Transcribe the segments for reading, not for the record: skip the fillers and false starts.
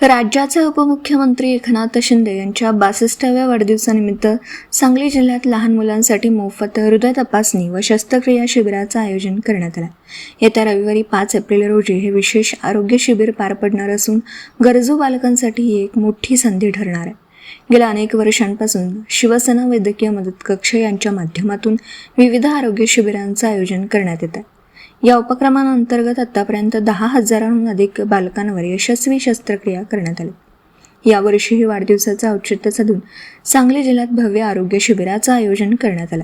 राज्याचे उपमुख्यमंत्री एकनाथ शिंदे यांच्या 62व्या वाढदिवसानिमित्त सांगली जिल्ह्यात लहान मुलांसाठी मोफत हृदय तपासणी व शस्त्रक्रिया शिबिराचं आयोजन करण्यात आलं. येत्या रविवारी 5 एप्रिल रोजी हे विशेष आरोग्य शिबिर पार पडणार असून गरजू बालकांसाठी ही एक मोठी संधी ठरणार आहे. गेल्या अनेक वर्षांपासून शिवसेना वैद्यकीय मदत कक्ष यांच्या माध्यमातून विविध आरोग्य शिबिरांचं आयोजन करण्यात येत आहे. या उपक्रमांतर्गत आतापर्यंत 10,000हून अधिक बालकांवर यशस्वी शस्त्रक्रिया करण्यात आली. यावर्षीही वाढदिवसाचं औचित्य साधून सांगली जिल्ह्यात भव्य आरोग्य शिबिराचं आयोजन करण्यात आलं.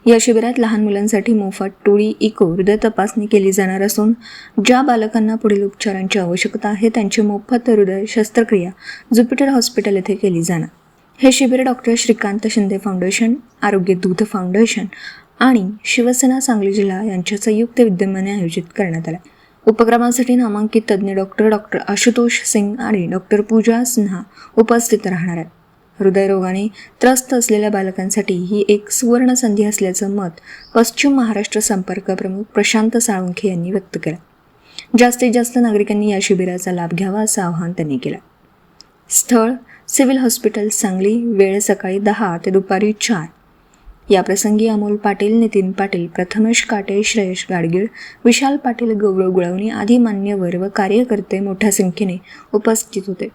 या शिबिरात लहान मुलांसाठी मोफत टोळी इको हृदय तपासणी केली जाणार असून ज्या बालकांना पुढील उपचारांची आवश्यकता आहे त्यांची मोफत हृदय शस्त्रक्रिया ज्युपिटर हॉस्पिटल येथे केली जाणार. हे शिबिर डॉक्टर श्रीकांत शिंदे फाउंडेशन, आरोग्य दूत फाउंडेशन आणि शिवसेना सांगली जिल्हा यांच्या संयुक्त विद्यमाने आयोजित करण्यात आला. उपक्रमासाठी नामांकित तज्ज्ञ डॉक्टर आशुतोष सिंग आणि डॉक्टर पूजा सिन्हा उपस्थित राहणार आहेत. हृदयरोगाने त्रस्त असलेल्या बालकांसाठी ही एक सुवर्ण संधी असल्याचं मत पश्चिम महाराष्ट्र संपर्क प्रमुख प्रशांत साळुंखे यांनी व्यक्त केलं. जास्तीत जास्त नागरिकांनी या शिबिराचा लाभ घ्यावा असं आवाहन त्यांनी केलं. स्थळ सिव्हिल हॉस्पिटल सांगली, वेळ सकाळी 10 ते दुपारी 4. याप्रसंगी अमोल पाटील, नितीन पाटील, प्रथमेश काटे, श्रेयश गाडगीळ, विशाल पाटील, गौरव गुळवणी आदी मान्यवर व कार्यकर्ते मोठ्या संख्येने उपस्थित होते.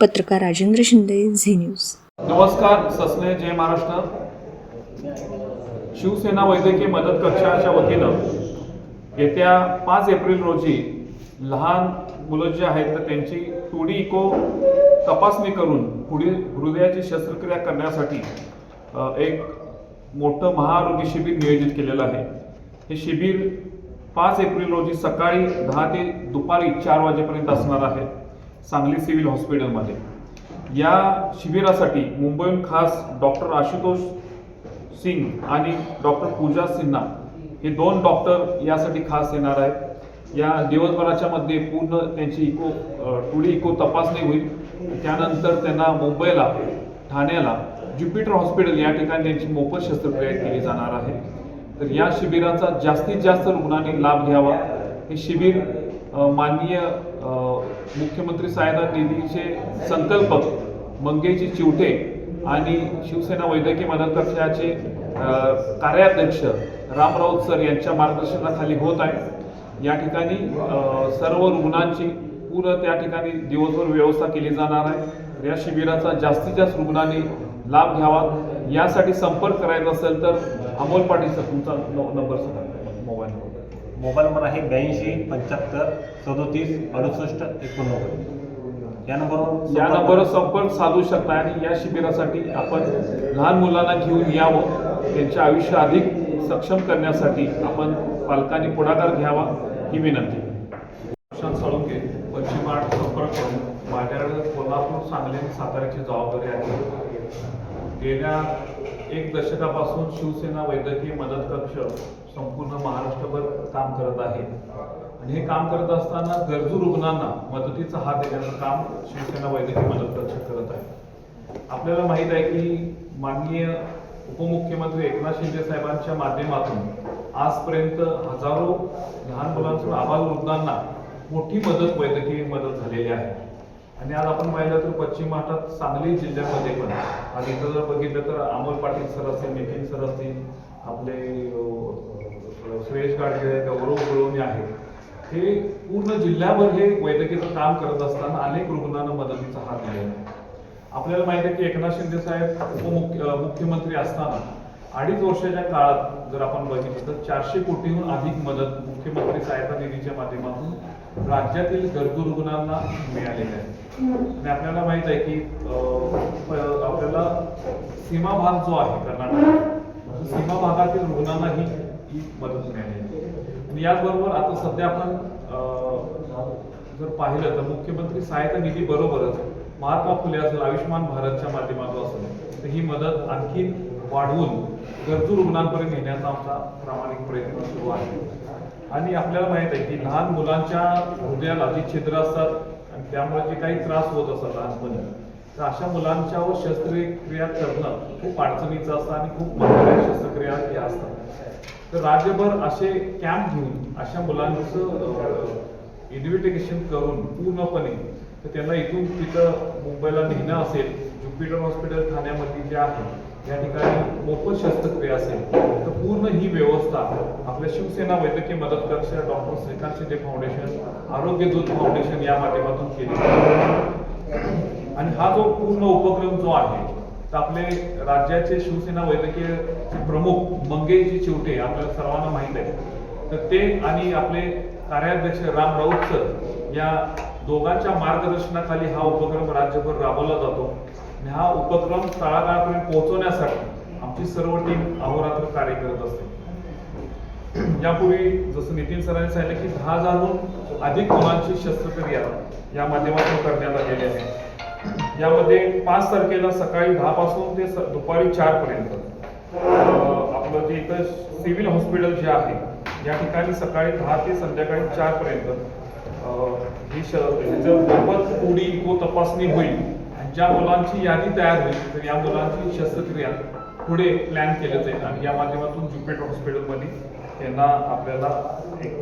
पत्रकार राजेंद्र शिंदे, झी न्यूज. नमस्कार, ससने, जय महाराष्ट्र. शिवसेना वैद्यकीय मदत कक्षाच्या वतीनं येत्या 5 एप्रिल रोजी लहान मुलं जे आहेत तर त्यांची 2D इको तपासणी करून पुढील हृदयाची शस्त्रक्रिया करण्यासाठी एक मोठं महाआरोग्य शिबिर नियोजित केलेलं आहे. हे शिबिर 5 एप्रिल रोजी सकाळी 10 ते दुपारी 4 वाजेपर्यंत असणार आहे सांगली सिव्हिल हॉस्पिटलमध्ये. या शिबिरासाठी मुंबईहून खास डॉक्टर आशुतोष सिंग आणि डॉक्टर पूजा सिन्हा हे 2 डॉक्टर यासाठी खास येणार आहेत. या दिवसभराच्या मध्ये पूर्ण त्यांची 2D इको तपासणी होईल. त्यानंतर त्यांना मुंबईला, ठाण्याला ज्युपिटर हॉस्पिटल या ठिकाणी त्यांची मोफत शस्त्रक्रिया केली जाणार आहे. तर या शिबिराचा जास्तीत जास्त रुग्णांनी लाभ घ्यावा. हे शिबिर माननीय मुख्यमंत्री सहायता निधीचे संकल्पक मंगेशजी चिवटे आणि शिवसेना वैद्यकीय मदत कक्षाचे कार्याध्यक्ष रामराऊत सर यांच्या मार्गदर्शनाखाली होत आहे. या ठिकाणी सर्व रुग्णांची पूर्ण त्या ठिकाणी दिवसभर व्यवस्था केली जाणार आहे. या शिबिराचा जास्तीत जास्त रुग्णांनी लाभ घ्यावा. यासाठी संपर्क करायचा असेल तर अमोल पाटीलचा तुमचा नंबर सांगा. मोबाईल नंबर आहे 82 75 37 68 89. या नंबरवर संपर्क साधू शकता आणि या शिबिरासाठी आपण लहान मुलांना घेऊन यावं. त्यांचे आयुष्य अधिक सक्षम करण्यासाठी आपण पालकांनी पुढाकार घ्यावा ही विनंती. प्रशांत साळुंखे, पश्चिम महाराष्ट्र संपर्क प्रमुख. माझ्याकडे कोल्हापूर, सांगली आणि साताऱ्याची जबाबदारी आहे. गेल्या 1 दशकापासून शिवसेना वैद्यकीय मदत कक्ष संपूर्ण महाराष्ट्रभर काम करत आहे आणि हे काम करत असताना गरजू रुग्णांना मदतीचा हात देण्याचं काम शिवसेना वैद्यकीय मदत कक्ष करत आहे. आपल्याला माहीत आहे की माननीय उपमुख्यमंत्री एकनाथ शिंदे साहेबांच्या माध्यमातून आजपर्यंत हजारो लहान मुलांसह आबाल वृद्धांना मोठी मदत, वैद्यकीय मदत झालेली आहे. आणि आज आपण पाहिलं तर पश्चिम महाराष्ट्रात सांगली जिल्ह्यामध्ये पण आज इथं जर बघितलं तर अमोल पाटील सर असतील, नितीन सर असतील, आपले श्रेयश गाडगे, गौरव गुळवणी आहेत. हे पूर्ण जिल्ह्याभर हे वैद्यकीयचं काम करत असताना अनेक रुग्णांना मदतीचा हात दिलेला आहे. आपल्याला माहिती आहे की एकनाथ शिंदे साहेब मुख्यमंत्री असताना 2.5 वर्षाच्या काळात जर आपण बघितलं तर 400 कोटीहून अधिक मदत मुख्यमंत्री सहायता निधीच्या माध्यमातून राज्यातील गरजू रुग्णांना मिळालेली आहे. आणि आपल्याला माहित आहे की आपल्याला सीमा भाग जो आहे कर्नाटक, सीमा भागातील रुग्णांना ही मदत मिळालेली. आणि याचबरोबर आता सध्या आपण जर पाहिलं तर मुख्यमंत्री सहायता निधी बरोबरच महात्मा फुले असेल, आयुष्यमान भारतच्या माध्यमातून असेल तर ही मदत आणखी वाढवून गरजू रुग्णांपर्यंत नेण्याचा आमचा प्रामाणिक प्रयत्न सुरू आहे. आणि आपल्याला माहित आहे की लहान मुलांच्या हृदयाला जी छिद्र असतात आणि त्यामुळे जे काही त्रास होत असतात लहानपणी, तर अशा मुलांच्यावर शस्त्रक्रिया करणं खूप अडचणीचं असतं आणि खूप महागड्या शस्त्रक्रिया या असतात. तर राज्यभर असे कॅम्प घेऊन अशा मुलांचं इन्व्हेस्टिगेशन करून पूर्णपणे तर त्यांना इथून तिथं मुंबईला नेणं असेल, ज्युपिटर हॉस्पिटल ठाण्यामध्ये जे आहे या ठिकाणी मोफत शस्त्रक्रिया असेल, तर पूर्ण ही व्यवस्था आपल्या शिवसेना वैद्यकीय मदत कक्ष, डॉक्टर श्रीकांत शिंदे फाउंडेशन, आरोग्य दूत फाउंडेशन या माध्यमातून केली आणि हा जो पूर्ण उपक्रम जो आहे तर आपले राज्याचे शिवसेना वैद्यकीय प्रमुख मंगेशजी चिवटे आपल्याला सर्वांना माहीत आहे, तर ते आणि आपले कार्याध्यक्ष राम राऊत सर या दोघांच्या मार्गदर्शनाखाली हा उपक्रम राज्यभर राबवला जातो आणि हा उपक्रम तळागाळापर्यंत पोहोचवण्यासाठी आमची सर्व टीम अहोरात्र कार्य करत असते. यापूर्वी जसं नितीन सरांनी सांगितलं की 10,000हून अधिक मुलांची शस्त्रक्रिया या माध्यमातून करण्यात आलेली आहे. यामध्ये 5 तारखेला सकाळी 10 पासून ते दुपारी 4 पर्यंत आपलं जे इथं सिव्हिल हॉस्पिटल जे आहे या ठिकाणी सकाळी 10 ते संध्याकाळी 4 पर्यंत ही मोफत पुढी इको तपासणी होईल आणि ज्या मुलांची यादी तयार होईल तर या मुलांची शस्त्रक्रिया पुढे प्लॅन केलं जाईल आणि या माध्यमातून ज्युपिटर हॉस्पिटलमध्ये त्यांना आपल्याला एक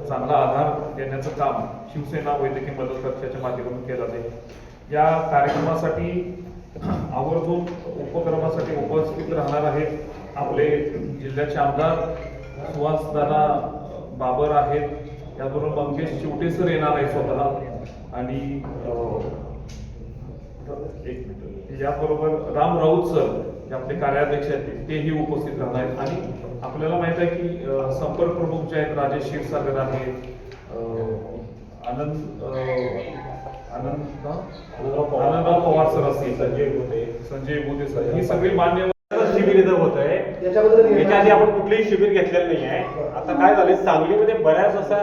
चांगला आधार देण्याचं काम शिवसेना वैद्यकीय मदत कक्षाच्या माध्यमातून केलं जाईल. या कार्यक्रमासाठी आवर्जून उपक्रमासाठी उपस्थित राहणार आहेत आपले जिल्ह्याचे आमदार सुहासदादा बाबर आहेत, त्याचबरोबर मंगेश चिवटे सर येणार आहे स्वतः आणि एक मिनिट याबरोबर राम राऊत सर जे आपले कार्याध्यक्ष आहेत तेही उपस्थित राहणार आहेत आणि आपल्याला माहित आहे की संपर्क प्रमुख जे आहेत राजेश क्षीरसागर आहेत, आनंदराव पवार सर असतील, संजय बोते सर, ही सगळी मान्यवर शिबिर इथं होत आहे. याच्या आधी आपण कुठलेही शिबिर घेतलेलं नाही आहे. आता काय झालंय, सांगलीमध्ये बऱ्याच असा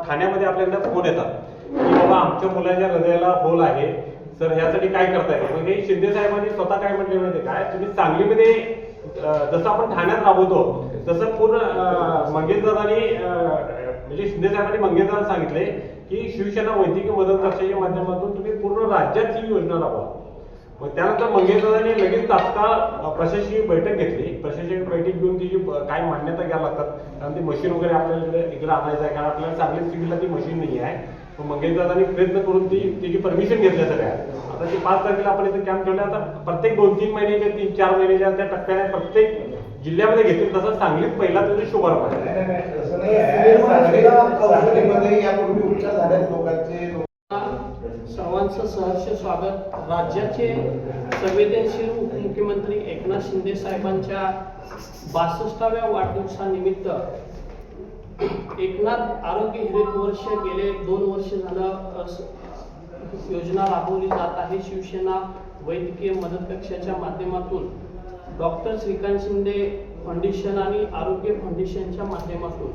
ठाण्यामध्ये आपल्याकडे फोन येतात की बाबा आमच्या मुलाच्या हृदयाला होल आहे सर, ह्यासाठी काय करता येईल. म्हणजे शिंदे साहेबांनी स्वतः काय म्हटले माहिती काय, तुम्ही सांगलीमध्ये जसं आपण ठाण्यात राबवतो तसं पूर्ण मंगेशदादांनी म्हणजे शिंदे साहेबांनी मंगेशदादांना सांगितले की शिवसेना वैद्यकीय मदत कक्षाच्या माध्यमातून तुम्ही पूर्ण राज्यात ही योजना राबवा. मग त्यानंतर मंगेशदादांनी लगेच तात्काळ प्रशासकीय बैठक घेतली. प्रशासकीय बैठक घेऊन तिची काय मान्यता घ्यायला लागतात, कारण ती मशीन वगैरे आपल्याला इकडे आणायचं आहे, कारण आपल्याला सांगली सिव्हिलला ती मशीन नाही आहे. मग मंगेशदादांनी प्रयत्न करून तिची परमिशन घेतल्या सगळ्या. आता ती 5 तारखेला आपण इथे कॅम्प ठेवला. आता प्रत्येक 2-3 महिन्याच्या 3-4 महिन्याच्या त्या टप्प्याने प्रत्येक जिल्ह्यामध्ये घेतील. तसंच सांगलीत पहिला त्याचा शुभारंभ आहे. सर्वांचं सहर्ष स्वागत. राज्याचे संवेदनशील उपमुख्यमंत्री एकनाथ शिंदे साहेबांच्या 62व्या वाढदिवसानिमित्त एकनाथ आरोग्य हिरित वर्ष गेले 2 वर्ष झालं योजना राबवली जात आहे. शिवसेना वैद्यकीय मदत कक्षाच्या माध्यमातून डॉक्टर श्रीकांत शिंदे फाउंडेशन आणि आरोग्य फाउंडेशनच्या माध्यमातून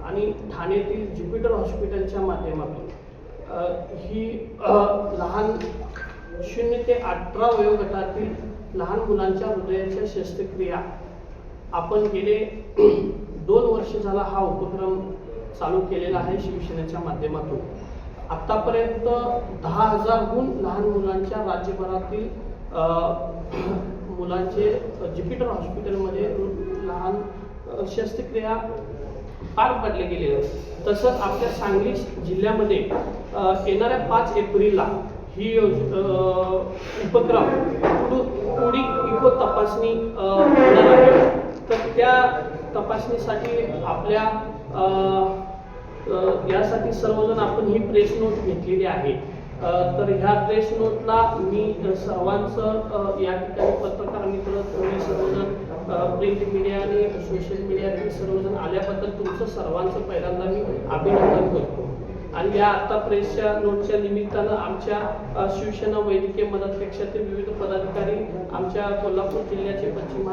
आणि ठाण्यातील ज्युपिटर हॉस्पिटलच्या माध्यमातून ही लहान 0 ते 18 वयोगटातील लहान मुलांच्या हृदयाच्या शस्त्रक्रिया आपण गेले 2 वर्ष झाला हा उपक्रम चालू केलेला आहे शिवसेनेच्या माध्यमातून. आतापर्यंत 10,000हून लहान मुलांच्या राज्यभरातील मुलांचे ज्युपिटर हॉस्पिटलमध्ये लहान शस्त्रक्रिया पार पाडले गेले. तसंच आपल्या सांगली जिल्ह्यामध्ये येणाऱ्या 5 एप्रिलला ही उपक्रम पुढी इको तपासणी होणार आहे. तर त्या तपासणीसाठी आपल्या यासाठी सर्वजण आपण ही प्रेस नोट घेतलेली आहे. तर ह्या प्रेस नोटला मी सर्वांचं या ठिकाणी पत्रकार मित्र तुम्ही सर्वजण प्रिंट मीडिया आणि सोशल मीडियातील सर्वजण आल्याबद्दल तुमचं सर्वांचं पहिल्यांदा मी अभिनंदन करतो. आणि या आता प्रेसच्या नोटच्या निमित्तानं आमच्या शिवसेना वैद्यकीय मदत कक्षातील विविध पदाधिकारी, आमच्या कोल्हापूर जिल्ह्याचे पश्चिम